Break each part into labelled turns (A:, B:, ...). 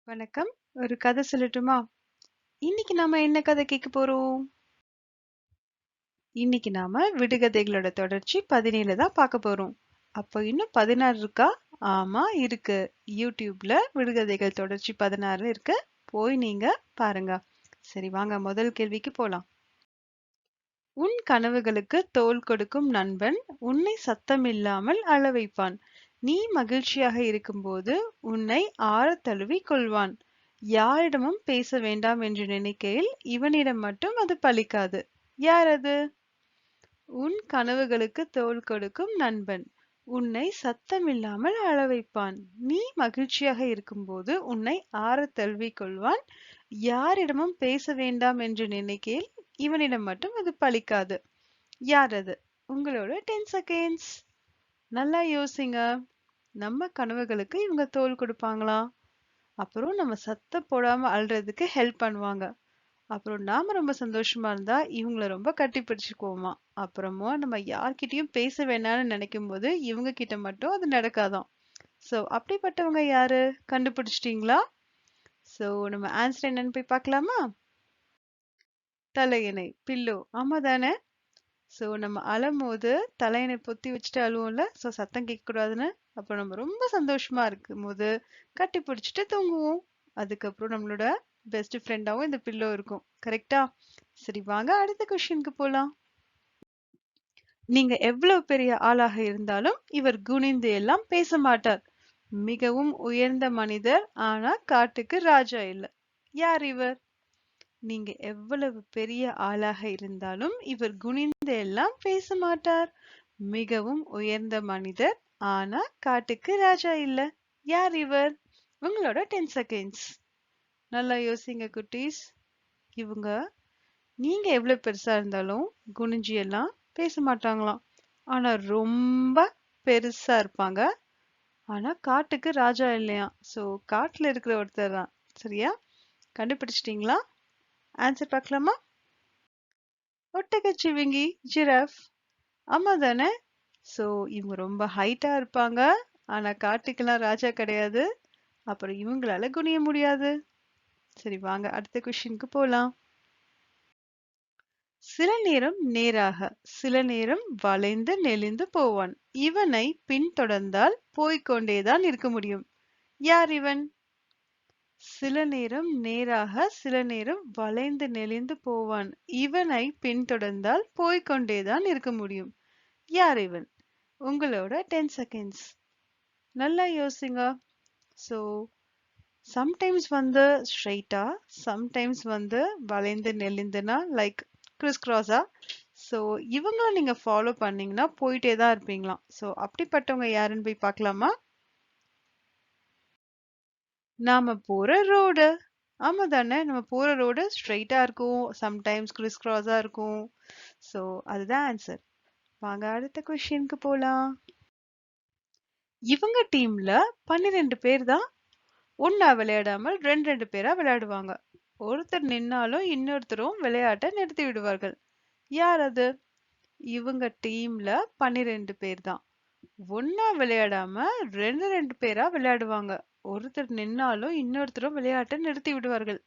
A: வணக்கம். ஒரு கதை சொல்லட்டுமா? இன்னைக்கு நாம என்ன கதை கேட்க போறோம்? இன்னைக்கு நாம விடுகதைகளோட தொடர்ச்சி 17 தான் பார்க்க போறோம். அப்போ இன்னும் 16 இருக்கா? ஆமா இருக்கு. YouTubeல விடுகதைகள் தொடர்ச்சி 16 இருக்கு. போய் நீங்க பாருங்க. சரி வாங்க முதல் கேள்விக்கு போலாம். உன் கனவுகளுக்கு தோள் கொடுக்கும் நண்பன் உன்னை சத்தமில்லாமல் அழ வைப்பான். நீ மகிழ்ச்சியாக இருக்கும்போது உன்னை ஆறத் தழுவிக் கொள்வான். யாரிடமும் பேச வேண்டாம் என்று நினைக்கையில் இவனிடம் மட்டும் அது பலிக்காது. யார் அது? உன் கனவுகளுக்கு தோள் கொடுக்கும் நண்பன் உன்னை சத்தமில்லாமல் அழ வைப்பான். நீ மகிழ்ச்சியாக இருக்கும்போது உன்னை ஆறத் தழுவிக் கொள்வான். யாரிடமும் பேச வேண்டாம் என்று நினைக்கையில் இவனிடம் மட்டும் அது பலிக்காது. யார் அது? உங்களோட 10 செகண்ட்ஸ். நல்லா யோசிங்க. நம்ம கனவுகளுக்கு இவங்க தோள் கொடுப்பாங்களா? அப்புறம் நம்ம சத்தம் போடாம அழுறதுக்கு ஹெல்ப் பண்ணுவாங்க. அப்புறம் நாம ரொம்ப சந்தோஷமா இருந்தா இவங்கள ரொம்ப கட்டி பிடிச்சுக்குவோமா. அப்புறமா நம்ம யார்கிட்டயும் பேச வேணாம்னு நினைக்கும் போது இவங்க கிட்ட மட்டும் அது நடக்காதாம். சோ அப்படிப்பட்டவங்க யாரு? கண்டுபிடிச்சிட்டீங்களா? சோ நம்ம ஆன்சர் என்னன்னு போய் பார்க்கலாமா? தலையணை, பில்லோ. ஆமா தானே? சோ நம்ம அழும்போது தலையணை பொத்தி வச்சுட்டு அழுவோம்ல, சோ சத்தம் கேட்கக்கூடாதுன்னு. அப்ப நம்ம ரொம்ப சந்தோஷமா இருக்கும்போது கட்டி பிடிச்சிட்டு தூங்குவோம். அதுக்கப்புறம் நம்மளோட பெஸ்ட் ஃப்ரெண்டாவும் இந்த பில்லோ இருக்கும். கரெக்டா? சரி வாங்க அடுத்த கொஸ்டினுக்கு போலாம். நீங்க எவ்வளவு பெரிய ஆளாக இருந்தாலும் இவர் குனிந்து எல்லாம் பேச மாட்டார். மிகவும் உயர்ந்த மனிதர், ஆனா காட்டுக்கு ராஜா இல்ல. யார் இவர்? நீங்க எவ்வளவு பெரிய ஆளாக இருந்தாலும் இவர் குனிந்து எல்லாம் பேச மாட்டார். மிகவும் உயர்ந்த மனிதர், ஆனா காட்டுக்கு ராஜா இல்ல. யார் இவர்? உங்களோட 10 செகண்ட்ஸ். நல்லா யோசிங்க குட்டீஸ். இவங்க நீங்க எவ்வளவு பெருசா இருந்தாலும் குனிஞ்சு எல்லாம் பேச மாட்டாங்களாம். ஆனா ரொம்ப பெருசா இருப்பாங்க. ஆனா காட்டுக்கு ராஜா இல்லையாம். சோ காட்டுல இருக்கிற ஒருத்தர் தான். சரியா? கண்டுபிடிச்சிட்டீங்களா? ஆன்சர் பார்க்கலாமா? ஒட்டகச்சிவிங்கி, ஜிராஃப். ஆமா தானே? சோ இவங்க ரொம்ப ஹைட்டா இருப்பாங்க. ஆனா காட்டுக்கெல்லாம் ராஜா கிடையாது. அப்புறம் இவங்களால குனிய முடியாது. சரி வாங்க அடுத்த கொஸ்டினுக்கு போலாம். சில நேரம் நேராக, சில நேரம் வளைந்து நெளிந்து போவான். இவனை பின்தொடர்ந்தால் போய்க்கொண்டேதான் இருக்க முடியும். யார் இவன்? சில நேரம் நேராக, சில நேரம் வளைந்து நெளிந்து போவான். இவனை பின்தொடர்ந்தால் போய்க்கொண்டேதான் இருக்க முடியும். யார் இவன்? உங்களோட 10 செகண்ட்ஸ். நல்லா யோசிங்க. சோ சம்டைம்ஸ் வந்து ஸ்ட்ரைட்டா, சம்டைம்ஸ் வந்து வளைந்து நெளிந்துனா லைக் கிறிஸ் கிராஸா. சோ இவங்கள நீங்க ஃபாலோ பண்ணீங்கன்னா போயிட்டே தான் இருப்பீங்களாம். சோ அப்படிப்பட்டவங்க யாருன்னு போய் பார்க்கலாமா? நாம போற ரோடு. ஆமா தானே? நம்ம போற ரோடு ஸ்ட்ரைட்டா இருக்கும். சம்டைம்ஸ் கிறிஸ் கிராஸா இருக்கும். சோ அதுதான் ஆன்சர். வாங்க அடுத்த கொஸ்டினுக்கு போலாம். இவங்க டீம்ல 12 பேர் தான் ஒண்ணா விளையாடாமல் ரெண்டு ரெண்டு பேரா விளையாடுவாங்க. ஒருத்தர் நின்னாலும் இன்னொருத்தரும் விளையாட்டை நிறுத்தி விடுவார்கள். யார் அது? இவங்க டீம்ல 12 பேர் தான். ஒண்ணா விளையாடாம ரெண்டு ரெண்டு பேரா விளையாடுவாங்க. ஒருத்தர் நின்னாலும் இன்னொருத்தரும் விளையாட்டை நிறுத்தி விடுவார்கள்.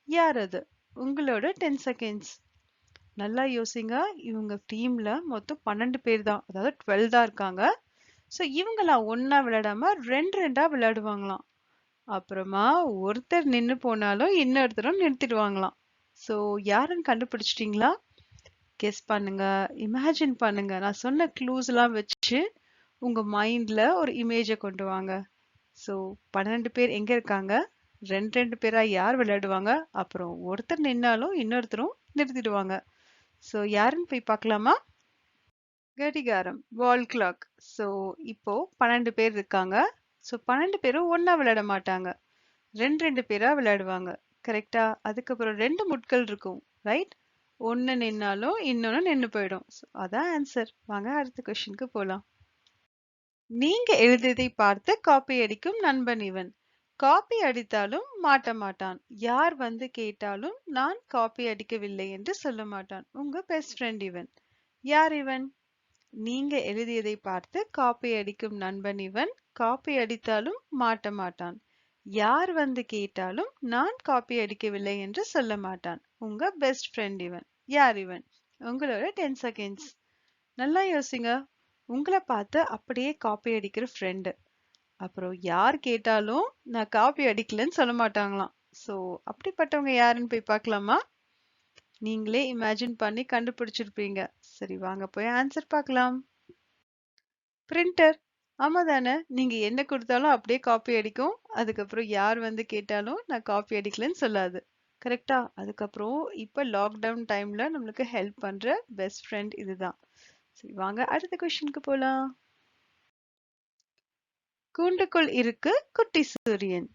A: யார் அது? உங்களோட 10 செகண்ட்ஸ். நல்லா யோசிங்க. இவங்க டீம்ல மொத்தம் 12 பேர் தான். அதாவது 12 தான் இருக்காங்க. சோ இவங்கலாம் ஒண்ணா விளையாடாம ரெண்டு ரெண்டா விளையாடுவாங்களாம். அப்புறமா ஒருத்தர் நின்னு போனாலும் இன்னொருத்தரும் நிறுத்திடுவாங்களாம். சோ யாருன்னு கண்டுபிடிச்சிட்டீங்களா? கெஸ் பண்ணுங்க. இமேஜின் பண்ணுங்க. நான் சொன்ன க்ளூஸ் எல்லாம் வச்சு உங்க மைண்ட்ல ஒரு இமேஜ கொண்டு வாங்க. சோ 12 பேர் எங்க இருக்காங்க? ரெண்டு ரெண்டு பேரா யார் விளையாடுவாங்க? அப்புறம் ஒருத்தர் நின்னாலும் இன்னொருத்தரும் நிறுத்திடுவாங்க. சோ யாருன்னு போய் பார்க்கலாமா? கடிகாரம், வால் கிளாக். சோ இப்போ 12 பேர் இருக்காங்க. சோ 12 பேரும் ஒண்ணா விளையாட மாட்டாங்க. ரெண்டு ரெண்டு பேரா விளையாடுவாங்க. கரெக்டா? அதுக்கப்புறம் ரெண்டு முட்கள் இருக்கும். ரைட்? ஒண்ணு நின்னாலும் இன்னொன்னு நின்னு போயிடும். So, அதான் ஆன்சர். வாங்க அடுத்த கொஸ்டினுக்கு போலாம். நீங்க எழுதியதை பார்த்து காப்பி அடிக்கும் நண்பன் இவன். காப்பி அடித்தாலும் மாட்ட மாட்டான். யார் வந்து கேட்டாலும் நான் காப்பி அடிக்கவில்லை என்று சொல்ல மாட்டான். உங்க பெஸ்ட் ஃப்ரெண்ட் இவன். யார் இவன்? நீங்க எழுதியதை பார்த்து காப்பி அடிக்கும் நண்பன் இவன். காப்பி அடித்தாலும் மாட்ட மாட்டான். யார் வந்து கேட்டாலும் நான் காப்பி அடிக்கவில்லை என்று சொல்ல மாட்டான். உங்க பெஸ்ட் ஃப்ரெண்ட் இவன். யார் இவன்? உங்களோட 10 செகண்ட்ஸ். நல்லா யோசிங்க. உங்களை பார்த்து அப்படியே காப்பி அடிக்கிற ஃப்ரெண்டு. அப்புறம் யார் கேட்டாலும் நான் காப்பி அடிக்கலன்னு சொல்ல மாட்டாங்களாம். சோ அப்படிப்பட்டவங்க யாருன்னு போய் பார்க்கலாமா? நீங்களே இமேஜின் பண்ணி கண்டுபிடிச்சிருப்பீங்க. சரி வாங்க போய் ஆன்சர் பார்க்கலாம். பிரிண்டர். ஆமா தானே? நீங்க என்ன கொடுத்தாலும் அப்படியே காப்பி அடிக்கும். அதுக்கப்புறம் யார் வந்து கேட்டாலும் நான் காப்பி அடிக்கலன்னு சொல்லாது. கரெக்டா? அதுக்கப்புறம் இப்ப லாக்டவுன் டைம்ல நம்மளுக்கு ஹெல்ப் பண்ற பெஸ்ட் ஃப்ரெண்ட் இதுதான். சரி வாங்க அடுத்த கொஸ்டினுக்கு போலாம். கூண்டுக்குள் இருக்கு குட்டி சூரியன்.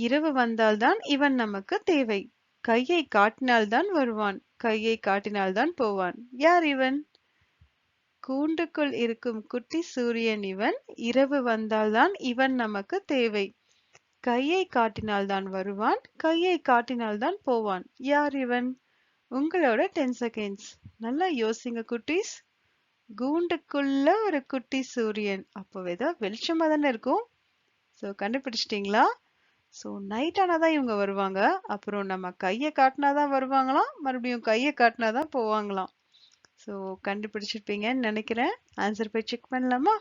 A: இரவு வந்தால்தான் இவன் நமக்கு தேவை. கையை காட்டினால்தான் வருவான். கையை காட்டினால்தான் போவான். யார் இவன்? கூண்டுக்குள் இருக்கும் குட்டி சூரியன் இவன். இரவு வந்தால்தான் இவன் நமக்கு தேவை. கையை காட்டினால்தான் வருவான். கையை காட்டினால்தான் போவான். யார் இவன்? உங்களோட 10 செகண்ட்ஸ். நல்லா யோசிங்க குட்டீஸ். கூண்டுக்குள்ள ஒரு குட்டி சூரியன். அப்போ ஏதோ வெளிச்சமா தானே இருக்கும். சோ கண்டுபிடிச்சிட்டீங்களா? சோ நைட் ஆனாதான் இவங்க வருவாங்க. அப்புறம் நம்ம கையை காட்டினாதான் வருவாங்களாம். மறுபடியும் கையை காட்டினாதான் போவாங்களாம். சோ கண்டுபிடிச்சிருப்பீங்கன்னு நினைக்கிறேன். ஆன்சர் போய் செக் பண்ணலாமா?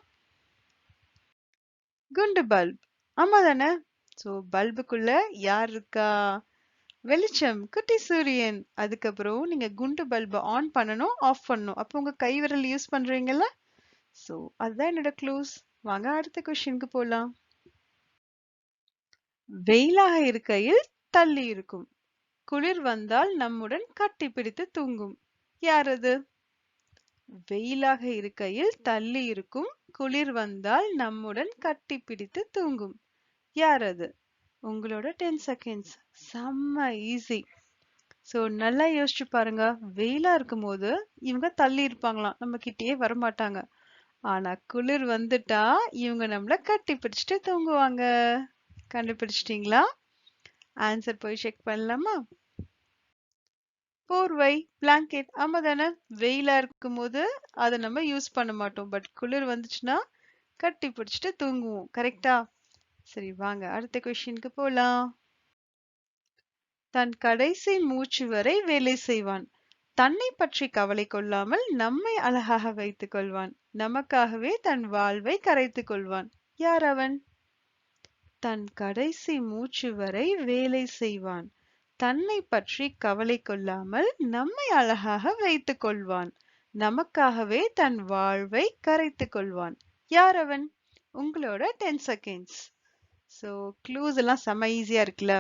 A: குண்டு பல்ப். ஆமா தானே? சோ பல்புக்குள்ள யார் இருக்கா? வெளிச்சம், குட்டி சூரியன். அதுக்கப்புறம் நீங்க குண்டு பல்ப ஆன் பண்ணணும், ஆஃப் பண்ணணும். அப்போ உங்க கை விரல் யூஸ் பண்றீங்கல்ல? சோ அதுதான் என்னோட க்ளூஸ். வாங்க அடுத்த கொஸ்டினுக்கு போலாம். வெயிலாக இருக்கையில் தள்ளி இருக்கும். குளிர் வந்தால் நம்முடன் கட்டி பிடித்து தூங்கும். யார் அது? வெயிலாக இருக்கையில் தள்ளி இருக்கும். குளிர் வந்தால் நம்முடன் கட்டி பிடித்து தூங்கும். யார் அது? உங்களோட 10 செகண்ட்ஸ். செம்ம ஈஸி. சோ நல்லா யோசிச்சு பாருங்க. வெயிலா இருக்கும்போது இவங்க தள்ளி இருப்பாங்களாம். நம்ம கிட்டயே வரமாட்டாங்க. ஆனா குளிர் வந்துட்டா இவங்க நம்மள கட்டி பிடிச்சிட்டு தூங்குவாங்க. கண்டுபிடிச்சிட்டீங்களா? ஆன்சர் போய் செக் பண்ணலாமா? போர்வை, பிளாங்கெட். ஆமா தானே? வெயிலா இருக்கும்போது அதை நம்ம யூஸ் பண்ண மாட்டோம். பட் குளிர் வந்துச்சுன்னா கட்டி பிடிச்சிட்டு தூங்குவோம். கரெக்டா? சரி வாங்க அடுத்த கொஸ்டினுக்கு போலாம். தன் கடைசி மூச்சு வரை வேலை செய்வான். தன்னை பற்றி கவலை கொள்ளாமல் நம்மை அழகாக வைத்துக் கொள்வான். நமக்காகவே தன் வாழ்வை கரைத்துக் கொள்வான். யார் அவன்? தன் கடைசி மூச்சு வரை வேலை செய்வான். தன்னை பற்றி கவலை கொள்ளாமல் நம்மை அழகாக வைத்துக் கொள்வான். நமக்காகவே தன் வாழ்வை கரைத்துக் கொள்வான். யார் அவன்? உங்களோட 10 செகண்ட்ஸ். சோ க்ளூஸ் எல்லாம் செம்ம ஈஸியா இருக்குல்ல?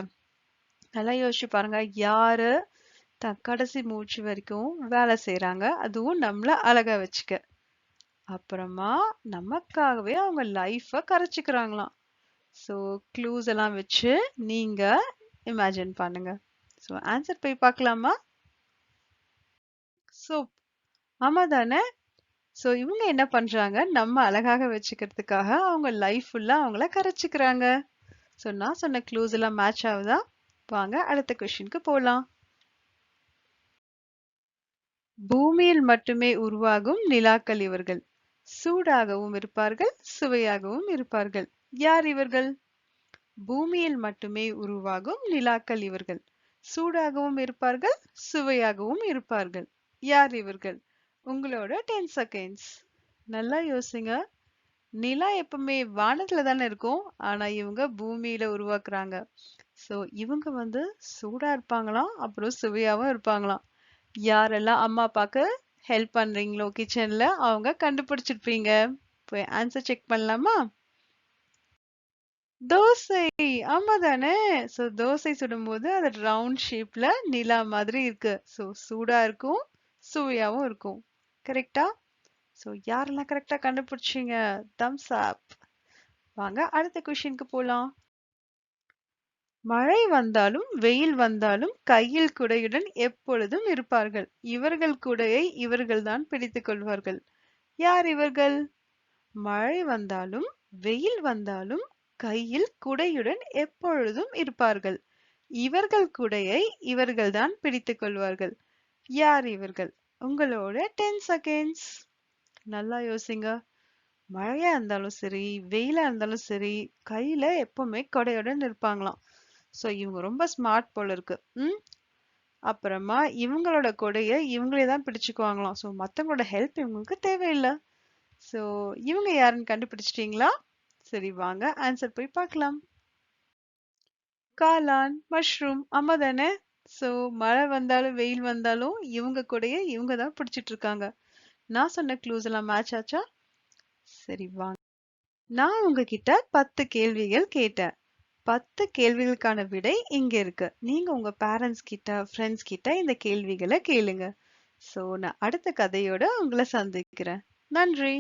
A: நல்லா யோசிச்சு பாருங்க. யாரு தன் கடைசி மூச்சு வரைக்கும் வேலை செய்யறாங்க, அதுவும் நம்மள அழகா வச்சுக்க. அப்புறமா நமக்காகவே அவங்க லைஃப கரைச்சுக்கிறாங்களாம். சோ க்ளூஸ் எல்லாம் வச்சு நீங்க இமேஜின் பண்ணுங்க. சோ ஆன்சர் போய் பார்க்கலாமா? சோப். ஆமா தானே? சோ இவங்க என்ன பண்றாங்க? நம்ம அழகாக வச்சுக்கிறதுக்காக அவங்க லைஃப் ஃபுல்லா அவங்கள கரைச்சுக்கிறாங்க. சோ நான் சொன்ன க்ளூஸ் எல்லாம் மேட்ச் ஆகுதா? வாங்க அடுத்த கொஸ்டினுக்கு போலாம். பூமியில் மட்டுமே உருவாகும் நிலாக்கள் இவர்கள். சூடாகவும் இருப்பார்கள், சுவையாகவும் இருப்பார்கள். யார் இவர்கள்? பூமியில் மட்டுமே உருவாகும் நிலாக்கள் இவர்கள். சூடாகவும் இருப்பார்கள், சுவையாகவும் இருப்பார்கள். யார் இவர்கள்? உங்களோட 10 செகண்ட்ஸ். நல்லா யோசிங்க. நிலா எப்பவுமே வானத்துல தானே இருக்கும். ஆனா இவங்க பூமியில உருவாக்குறாங்க. சோ இவங்க வந்து சூடா இருப்பாங்களாம், அப்புறம் சுவையாவும் இருப்பாங்களாம். யாரெல்லாம் அம்மா அப்பாக்கு ஹெல்ப் பண்றீங்களோ கிச்சன்ல அவங்க கண்டுபிடிச்சிருப்பீங்க. போய் ஆன்சர் செக் பண்ணலாமா? தோசை. ஆமா தானே? சோ தோசை சுடும்போது அது ரவுண்ட் ஷேப்ல நிலா மாதிரி இருக்கு. சோ சூடா இருக்கும், சுவையாவும் இருக்கும். கரெக்டா? சோ யாரெல்லாம் கரெக்டா கண்டுபிடிச்சீங்க? Thumbs up. வாங்க அடுத்த கொஸ்டினுக்கு போலாம். மழை வந்தாலும் வெயில் வந்தாலும் கையில் குடையுடன் எப்பொழுதும் இருப்பார்கள். இவர்கள் குடையை இவர்கள்தான் பிடித்துக் கொள்வார்கள். யார் இவர்கள்? மழை வந்தாலும் வெயில் வந்தாலும் கையில் குடையுடன் எப்பொழுதும் இருப்பார்கள். இவர்கள் குடையை இவர்கள்தான் பிடித்துக் கொள்வார்கள். யார் இவர்கள்? உங்களோட 10 செகண்ட்ஸ். நல்லா யோசிங்க. மழையா இருந்தாலும் சரி, வெயிலா இருந்தாலும் சரி, கையில எப்பவுமே கொடையுடன் இருப்பாங்களாம். சோ இவங்க ரொம்ப ஸ்மார்ட் போல இருக்கு. ம். அப்புறமா இவங்களோட கொடைய இவங்களே தான் பிடிச்சுக்குவாங்களாம். சோ மத்தவங்களோட ஹெல்ப் இவங்களுக்கு தேவையில்ல. சோ இவங்க யாருன்னு கண்டுபிடிச்சிட்டீங்களா? சரி வாங்க ஆன்சர் போய் பார்க்கலாம். காளான், மஷ்ரூம் ஆமா தானே? சோ மழை வந்தாலும் வெயில் வந்தாலும் இவங்க கூடயே இவங்க தான் பிடிச்சிட்டு இருக்காங்க. நான் சொன்ன க்ளூஸ் எல்லாம் மேட்ச் ஆச்சா? சரி வாங்க. நான் உங்ககிட்ட 10 கேள்விகள் கேட்டேன். 10 கேள்விகளுக்கான விடை இங்க இருக்கு. நீங்க உங்க பேரண்ட்ஸ் கிட்ட, ஃப்ரெண்ட்ஸ் கிட்ட இந்த கேள்விகளை கேளுங்க. சோ நான் அடுத்த கதையோட உங்களை சந்திக்கிறேன். நன்றி.